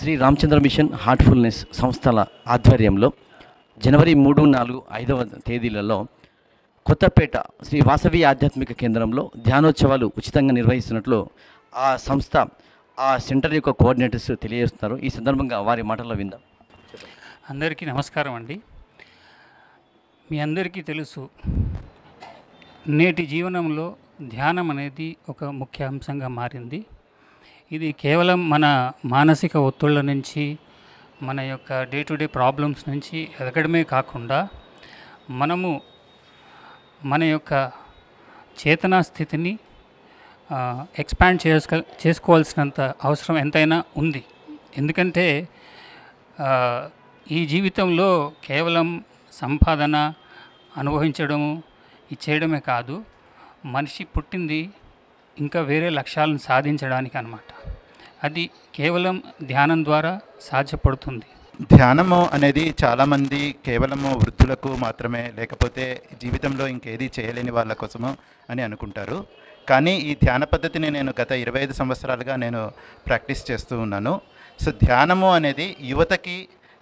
Shri Ramachandra machine Heartfulness సంస్థల ఆధ్వర్యంలో జనవరి 3, 4, 5వ తేదీలలో కొత్తపేట శ్రీ వాసవి ఆధ్యాత్మిక కేంద్రంలో ధ్యానోత్సవాలు ఉచితంగా నిర్వహిస్తున్నట్లు ఆ సంస్థ ఆ సెంటర్ యొక్క కోఆర్డినేటర్స్ తెలియజేస్తున్నారు. ఈ సందర్భంగా వారి మాటల్లో విందాం. అందరికీ నమస్కారం అండి. మీ అందరికీ తెలుసు, నేటి జీవనంలో ధ్యానం అనేది ఒక ముఖ్య అంశంగా మారింది. ఇది కేవలం మన మానసిక ఒత్తిళ్ల నుంచి, మన యొక్క డే టు డే ప్రాబ్లమ్స్ నుంచి ఎదగడమే కాకుండా మనము మన యొక్క చేతనా స్థితిని ఎక్స్పాండ్ చేసుకోవాల్సినంత అవసరం ఎంతైనా ఉంది. ఎందుకంటే ఈ జీవితంలో కేవలం సంపాదన అనుభవించడము ఇచ్చేయడమే కాదు, మనిషి పుట్టింది ఇంకా వేరే లక్ష్యాలను సాధించడానికి అన్నమాట. అది కేవలం ధ్యానం ద్వారా సాధ్యపడుతుంది. ధ్యానము అనేది చాలామంది కేవలము వృద్ధులకు మాత్రమే, లేకపోతే జీవితంలో ఇంకేది చేయలేని వాళ్ళ కోసము అని అనుకుంటారు. కానీ ఈ ధ్యాన పద్ధతిని నేను గత 25 సంవత్సరాలుగా నేను ప్రాక్టీస్ చేస్తూ ఉన్నాను. సో ధ్యానము అనేది యువతకి,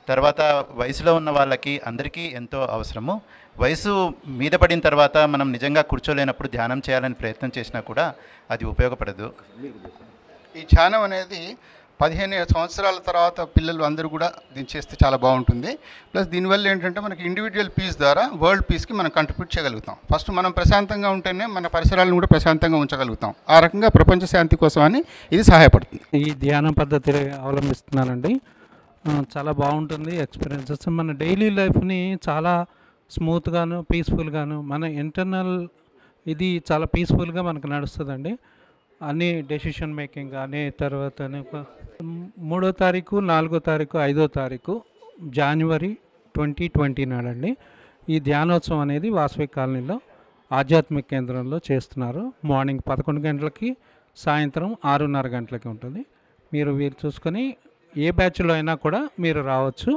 తర్వాత వయసులో ఉన్న వాళ్ళకి అందరికీ ఎంతో అవసరము. వయసు మీద పడిన తర్వాత మనం నిజంగా కూర్చోలేనప్పుడు ధ్యానం చేయాలని ప్రయత్నం చేసినా కూడా అది ఉపయోగపడదు. ఈ ధ్యానం అనేది 15 సంవత్సరాల తర్వాత పిల్లలు అందరూ కూడా దీన్ని చేస్తే చాలా బాగుంటుంది. ప్లస్ దీనివల్ల ఏంటంటే మనకి ఇండివిజువల్ పీస్ ద్వారా వరల్డ్ పీస్కి మనం కంట్రిబ్యూట్ చేయగలుగుతాం. ఫస్ట్ మనం ప్రశాంతంగా ఉంటేనే మన పరిసరాలను కూడా ప్రశాంతంగా ఉంచగలుగుతాం. ఆ రకంగా ప్రపంచ శాంతి కోసం అని ఇది సహాయపడుతుంది. ఈ ధ్యాన పద్ధతి అవలంబిస్తున్నానండి. చాలా బాగుంటుంది ఎక్స్పీరియన్సెస్. మన డైలీ లైఫ్ని చాలా స్మూత్గాను, పీస్ఫుల్గాను, మన ఇంటర్నల్ ఇది చాలా పీస్ఫుల్గా మనకు నడుస్తుందండి. అన్ని డెసిషన్ మేకింగ్ కానీ, తర్వాత 3వ తారీఖు, 4వ తారీఖు, 5వ తారీఖు జనవరి 2020 నాడండి ఈ ధ్యానోత్సవం అనేది వాసవి కాలనీలో ఆధ్యాత్మిక కేంద్రంలో చేస్తున్నారు. మార్నింగ్ 11 గంటలకి, సాయంత్రం 6:30 గంటలకి ఉంటుంది. మీరు వీలు చూసుకొని ఏ బ్యాచ్లో అయినా కూడా మీరు రావచ్చు,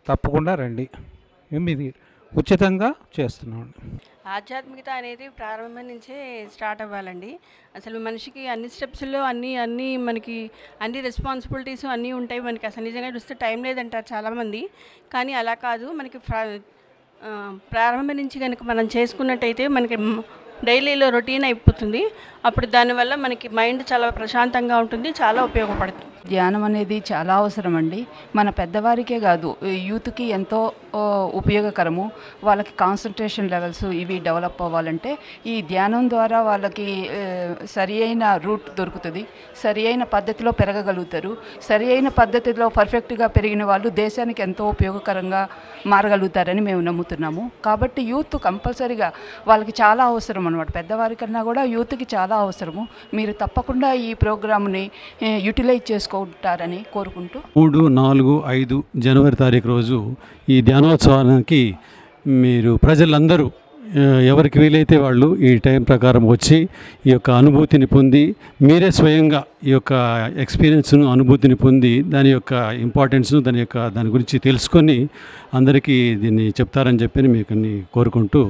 తప్పకుండా రండి. ఇది ఉచితంగా చేస్తున్నామండి. ఆధ్యాత్మికత అనేది ప్రారంభం నుంచే స్టార్ట్ అవ్వాలండి. అసలు మనిషికి అన్ని స్టెప్స్లో అన్నీ మనకి అన్ని రెస్పాన్సిబిలిటీస్ అన్నీ ఉంటాయి. మనకి అసలు నిజంగా చూస్తే టైం లేదంటారు చాలామంది. కానీ అలా కాదు, మనకి ప్రారంభం నుంచి కనుక మనం చేసుకున్నట్టయితే మనకి డైలీలో రొటీన్ అయిపోతుంది. అప్పుడు దానివల్ల మనకి మైండ్ చాలా ప్రశాంతంగా ఉంటుంది, చాలా ఉపయోగపడుతుంది. ధ్యానం అనేది చాలా అవసరం అండి. మన పెద్దవారికే కాదు, యూత్కి ఎంతో ఉపయోగకరము. వాళ్ళకి కాన్సన్ట్రేషన్ లెవెల్స్ ఇవి డెవలప్ అవ్వాలంటే ఈ ధ్యానం ద్వారా వాళ్ళకి సరి అయిన రూట్ దొరుకుతుంది, సరి అయిన పద్ధతిలో పెరగగలుగుతారు. సరి అయిన పద్ధతిలో పర్ఫెక్ట్గా పెరిగిన వాళ్ళు దేశానికి ఎంతో ఉపయోగకరంగా మారగలుగుతారని మేము నమ్ముతున్నాము. కాబట్టి యూత్ కంపల్సరీగా వాళ్ళకి చాలా అవసరం అన్నమాట. పెద్దవారికన్నా కూడా యూత్కి చాలా అవసరము. మీరు తప్పకుండా ఈ ప్రోగ్రామ్ని యూటిలైజ్ చేసుకుంటారని కోరుకుంటూ 3, 4, 5 జనవరి తారీఖు రోజు ఈ ధ్యానోత్సవానికి మీరు ప్రజలందరూ ఎవరికి వీలైతే వాళ్ళు ఈ టైం ప్రకారం వచ్చి ఈ యొక్క అనుభూతిని పొంది, మీరే స్వయంగా ఈ యొక్క ఎక్స్పీరియన్స్ను, అనుభూతిని పొంది దాని యొక్క ఇంపార్టెన్స్ను, దాని గురించి తెలుసుకొని అందరికీ దీన్ని చెప్తారని చెప్పి మీకు కోరుకుంటూ